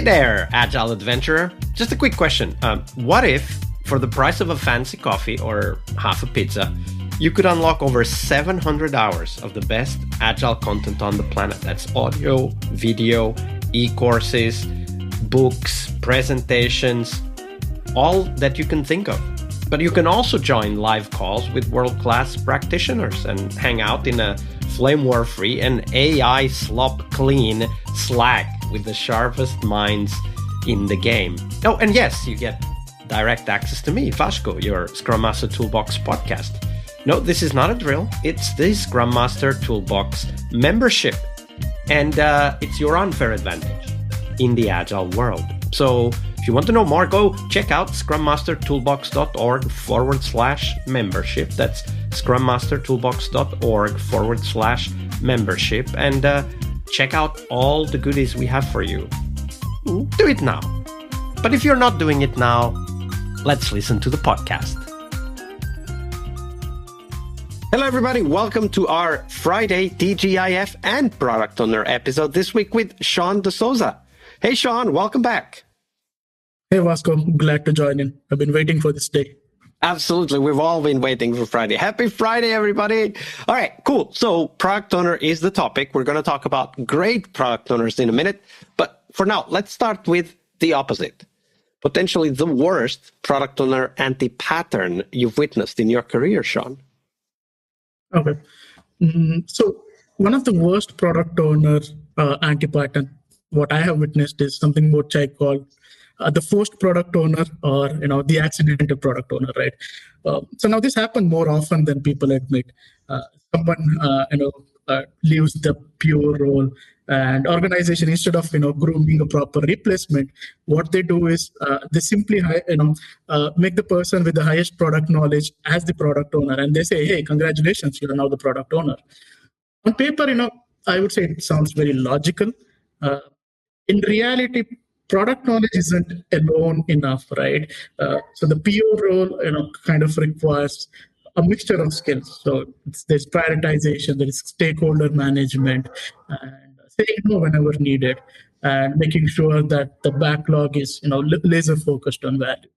there, Agile Adventurer. Just a quick question. What if, for the price of a fancy coffee or half a pizza, you could unlock over 700 hours of the best Agile content on the planet? That's audio, video, e-courses, books, presentations, all that you can think of. But you can also join live calls with world-class practitioners and hang out in a flame war-free and AI slop-clean Slack with the sharpest minds in the game. Oh, and yes, you get direct access to me, Vasco, your Scrum Master Toolbox podcast. No, this is not a drill. It's the Scrum Master Toolbox membership. And it's your unfair advantage in the Agile world. So if you want to know more, go check out scrummastertoolbox.org/membership. That's scrummastertoolbox.org/membership. And check out all the goodies we have for you. Do it now. But if you're not doing it now, let's listen to the podcast. Hello, everybody. Welcome to our Friday TGIF and Product Owner episode this week with Shawn Dsouza. Hey, Shawn, welcome back. Hey, Vasco. Glad to join in. I've been waiting for this day. Absolutely. We've all been waiting for Friday. Happy Friday, everybody. All right, cool. So product owner is the topic. We're going to talk about great product owners in a minute. But for now, let's start with the opposite. Potentially the worst product owner anti-pattern you've witnessed in your career, Shawn. Okay. So one of the worst product owner anti-pattern, what I have witnessed is something which I call the forced product owner, or the accidental product owner, right? So now this happens more often than people admit. Someone leaves the pure role, and organization, instead of grooming a proper replacement, what they do is they simply make the person with the highest product knowledge as the product owner, and they say, "Hey, congratulations, you're now the product owner." On paper, I would say it sounds very logical. In reality, product knowledge isn't alone enough, right? So the PO role, kind of requires a mixture of skills. So there's prioritization, there is stakeholder management, and saying no whenever needed, and making sure that the backlog is, laser focused on value.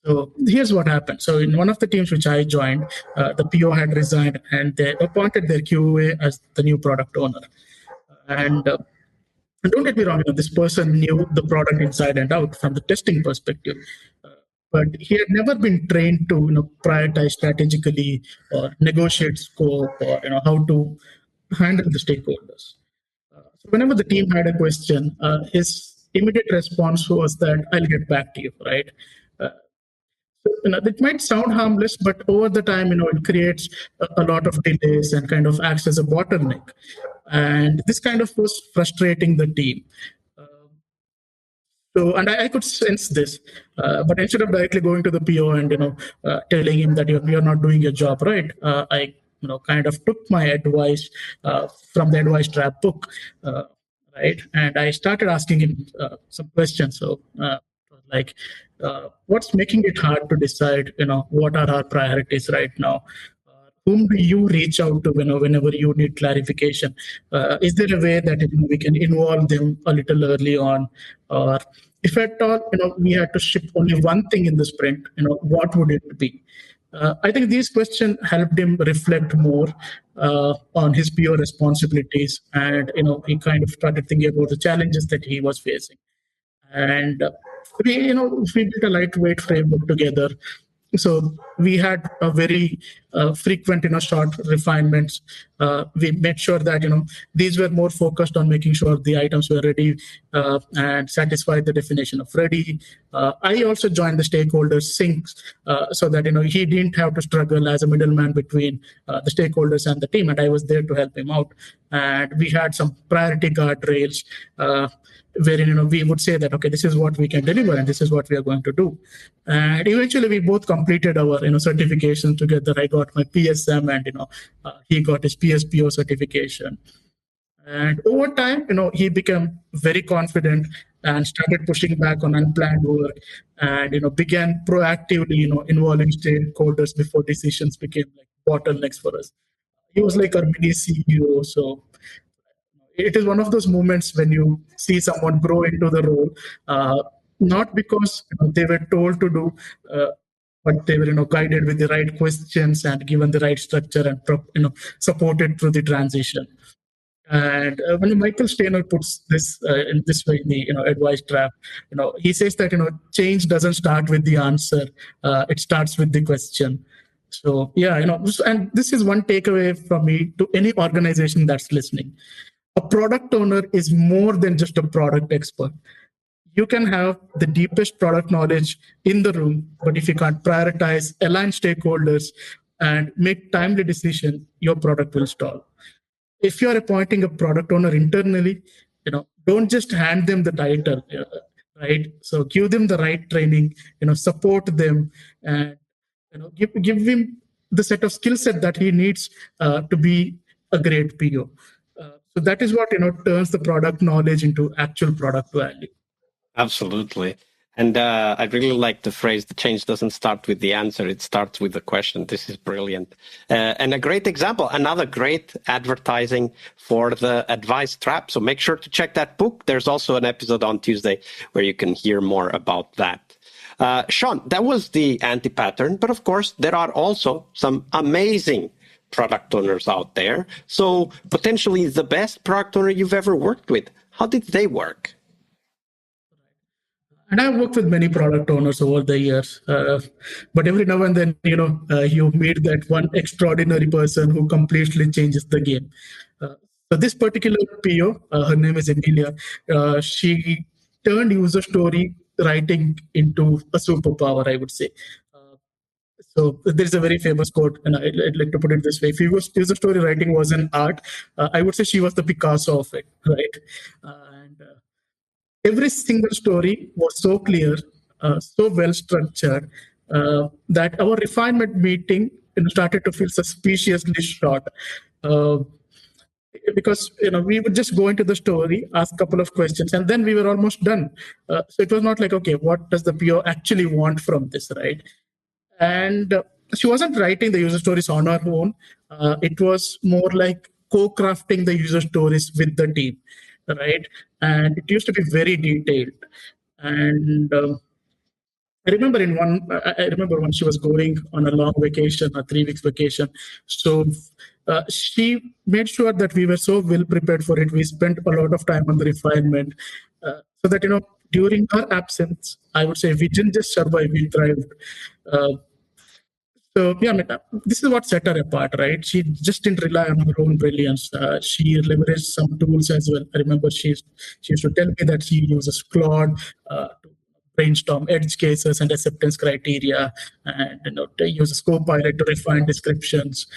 So here's what happened. So in one of the teams which I joined, the PO had resigned, and they appointed their QA as the new product owner. And don't get me wrong, this person knew the product inside and out from the testing perspective, but he had never been trained to prioritize strategically or negotiate scope, or how to handle the stakeholders. So whenever the team had a question, his immediate response was that, "I'll get back to you," right? It might sound harmless, but over the time, it creates a lot of delays and kind of acts as a bottleneck. And this kind of was frustrating the team. And I could sense this, but instead of directly going to the PO and telling him that you're not doing your job right, I kind of took my advice from the advice trap book, right? And I started asking him some questions. So what's making it hard to decide, what are our priorities right now? Whom do you reach out to whenever you need clarification? Is there a way that we can involve them a little early on? Or if at all, we had to ship only one thing in the sprint, what would it be? I think these questions helped him reflect more on his PO responsibilities, and he kind of started thinking about the challenges that he was facing. And we built a lightweight framework together. So we had a very frequent, short refinements. We made sure that, these were more focused on making sure the items were ready and satisfied the definition of ready. I also joined the stakeholders syncs so that, he didn't have to struggle as a middleman between the stakeholders and the team, and I was there to help him out. And we had some priority guardrails wherein we would say that, okay, this is what we can deliver and this is what we are going to do. And eventually we both completed our certification together. I got my PSM, and he got his PSPO certification. And over time, he became very confident and started pushing back on unplanned work, and began proactively involving stakeholders before decisions became like bottlenecks for us. He was like our mini CEO. So it is one of those moments when you see someone grow into the role, not because they were told to do, but they were guided with the right questions and given the right structure and supported through the transition. And when Michael Steiner puts this in this way in the advice trap, he says that change doesn't start with the answer; it starts with the question. So yeah, and this is one takeaway from me to any organization that's listening. A product owner is more than just a product expert. You can have the deepest product knowledge in the room, but if you can't prioritize, align stakeholders, and make timely decision, your product will stall. If you're appointing a product owner internally, don't just hand them the title, right? So give them the right training, support them, and give him the set of skill set that he needs to be a great PO. So that is what turns the product knowledge into actual product value. Absolutely. And I really like the phrase, the change doesn't start with the answer, it starts with the question. This is brilliant. And a great example, another great advertising for the advice trap. So make sure to check that book. There's also an episode on Tuesday where you can hear more about that. Shawn, that was the anti-pattern, but of course, there are also some amazing product owners out there. So potentially the best product owner you've ever worked with. How did they work? And I've worked with many product owners over the years, but every now and then, you meet that one extraordinary person who completely changes the game. So this particular PO, her name is Emilia. She turned user story writing into a superpower, I would say. So there's a very famous quote, and I'd like to put it this way: if user story writing was an art, I would say she was the Picasso of it, right? And every single story was so clear, so well structured, that our refinement meeting started to feel suspiciously short. Because we would just go into the story, ask a couple of questions, and then we were almost done. So it was not like, okay, what does the PO actually want from this, right? And she wasn't writing the user stories on her own. It was more like co-crafting the user stories with the team, right? And it used to be very detailed. And I remember when she was going on a long vacation, a 3 weeks vacation. So she made sure that we were so well prepared for it. We spent a lot of time on the refinement, so that during her absence, I would say we didn't just survive; we thrived. Uh, so yeah, I mean, this is what set her apart, right? She just didn't rely on her own brilliance. She leveraged some tools as well. I remember she used to tell me that she uses Claude to brainstorm edge cases and acceptance criteria, and to use a Copilot to refine descriptions,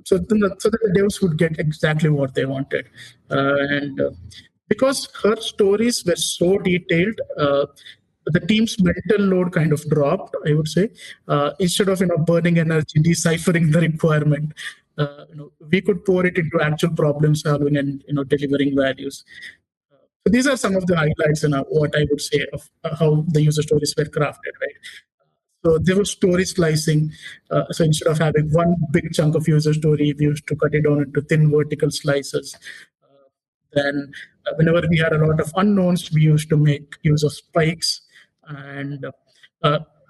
so that the devs would get exactly what they wanted. And because her stories were so detailed, the team's mental load kind of dropped, I would say. Instead of burning energy deciphering the requirement, we could pour it into actual problem solving and delivering values. So these are some of the highlights in what I would say of how the user stories were crafted, right? So there was story slicing. So instead of having one big chunk of user story, we used to cut it down into thin vertical slices. Then, whenever we had a lot of unknowns, we used to make use of spikes. And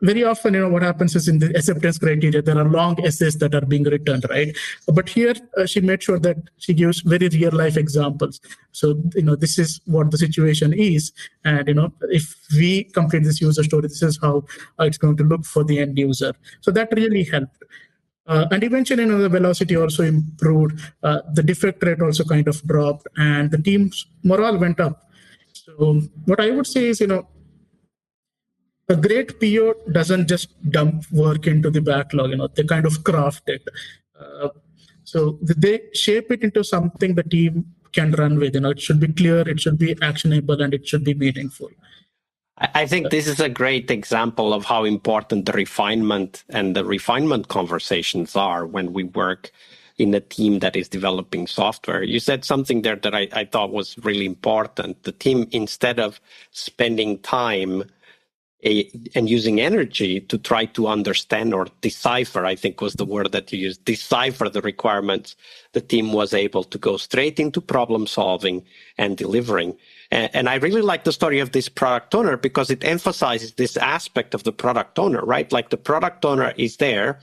very often, what happens is in the acceptance criteria, there are long essays that are being written, right? But here, she made sure that she gives very real life examples. So, this is what the situation is. And, if we complete this user story, this is how it's going to look for the end user. So that really helped. And eventually, the velocity also improved. The defect rate also kind of dropped, and the team's morale went up. So, what I would say is, a great PO doesn't just dump work into the backlog. They kind of craft it. So they shape it into something the team can run with. It should be clear, it should be actionable, and it should be meaningful. I think this is a great example of how important the refinement and the refinement conversations are when we work in a team that is developing software. You said something there that I thought was really important. The team, instead of spending time and using energy to try to understand or decipher, I think was the word that you used, decipher the requirements, the team was able to go straight into problem solving and delivering. And I really like the story of this product owner because it emphasizes this aspect of the product owner, right? Like the product owner is there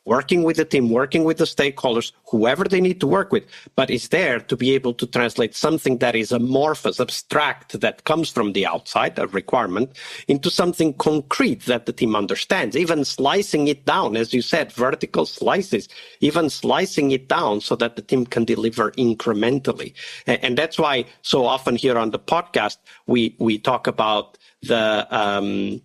working with the team, working with the stakeholders, whoever they need to work with, but is there to be able to translate something that is amorphous, abstract, that comes from the outside, a requirement, into something concrete that the team understands, even slicing it down, as you said, vertical slices, even slicing it down so that the team can deliver incrementally. And that's why so often here on the podcast, we talk about the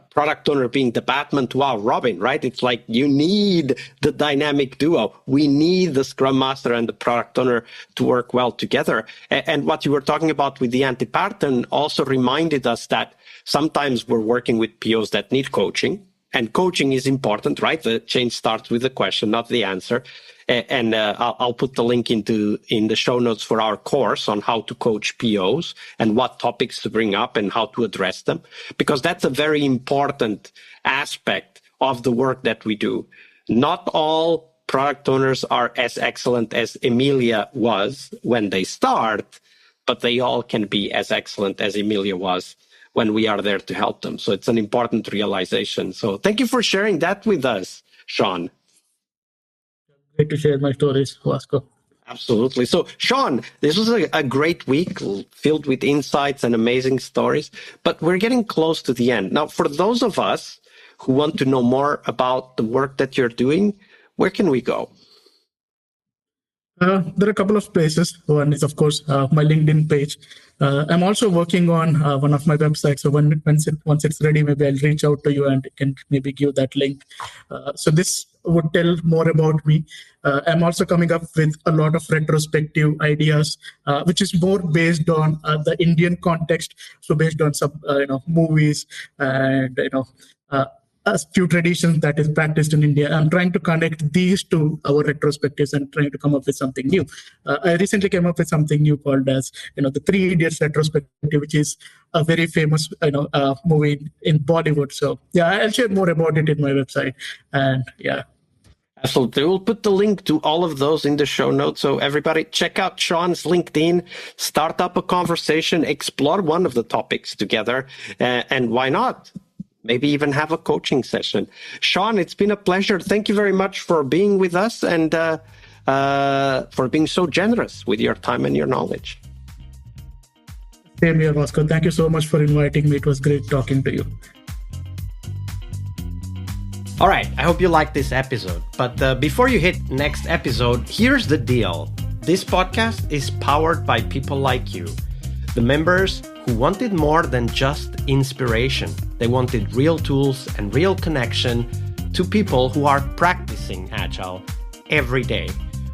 product owner being the Batman to our Robin, right? It's like you need the dynamic duo. We need the Scrum Master and the product owner to work well together. And what you were talking about with the anti-pattern also reminded us that sometimes we're working with POs that need coaching. And coaching is important, right? The change starts with the question, not the answer. And I'll put the link in the show notes for our course on how to coach POs and what topics to bring up and how to address them, because that's a very important aspect of the work that we do. Not all product owners are as excellent as Emilia was when they start, but they all can be as excellent as Emilia was when we are there to help them. So it's an important realization. So thank you for sharing that with us, Shawn. Great to share my stories, Vasco. Absolutely. So, Shawn, this was a great week filled with insights and amazing stories, but we're getting close to the end. Now, for those of us who want to know more about the work that you're doing, where can we go? There are a couple of places. One is, of course, my LinkedIn page. I'm also working on one of my websites. So once it's ready, maybe I'll reach out to you and can maybe give that link. So this would tell more about me. I'm also coming up with a lot of retrospective ideas, which is more based on the Indian context. So based on some movies and a few traditions that is practiced in India. I'm trying to connect these to our retrospectives and trying to come up with something new. I recently came up with something new called as, the Three Idiots retrospective, which is a very famous, movie in Bollywood. So yeah, I'll share more about it in my website. And yeah. Absolutely. We'll put the link to all of those in the show notes. So everybody check out Shawn's LinkedIn, start up a conversation, explore one of the topics together, and why not? Maybe even have a coaching session. Shawn, it's been a pleasure. Thank you very much for being with us and for being so generous with your time and your knowledge. Same here, Vasco. Thank you so much for inviting me. It was great talking to you. All right, I hope you liked this episode. But before you hit next episode, here's the deal. This podcast is powered by people like you, the members who wanted more than just inspiration. They wanted real tools and real connection to people who are practicing Agile every day.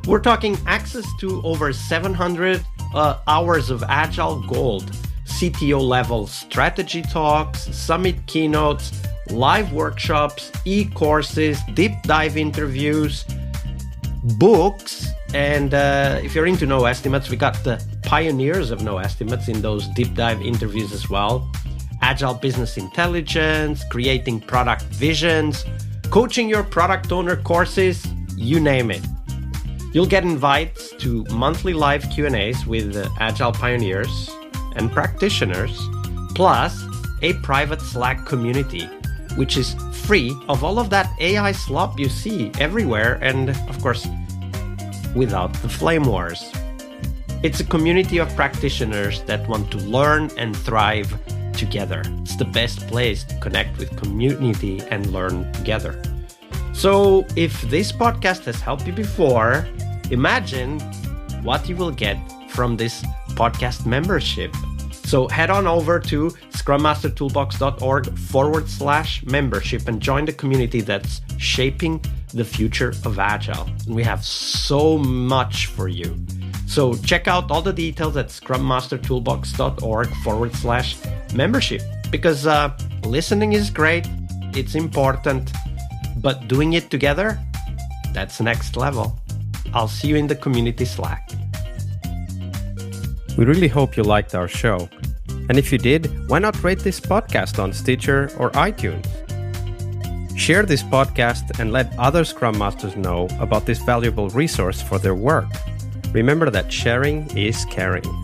We're talking access to over 700 hours of Agile Gold, CTO level strategy talks, summit keynotes, live workshops, e-courses, deep dive interviews, books, and if you're into No Estimates, we got the pioneers of No Estimates in those deep dive interviews as well. Agile business intelligence, creating product visions, coaching your product owner courses, you name it. You'll get invites to monthly live Q&As with Agile pioneers and practitioners, plus a private Slack community, which is free of all of that AI slop you see everywhere, and of course, without the flame wars. It's a community of practitioners that want to learn and thrive together. It's the best place to connect with community and learn together. So if this podcast has helped you before, imagine what you will get from this podcast membership. So head on over to scrummastertoolbox.org/membership and join the community that's shaping the future of Agile. And we have so much for you. So check out all the details at scrummastertoolbox.org/membership, because listening is great, it's important, but doing it together, that's next level. I'll see you in the community Slack. We really hope you liked our show. And if you did, why not rate this podcast on Stitcher or iTunes? Share this podcast and let other Scrum Masters know about this valuable resource for their work. Remember that sharing is caring.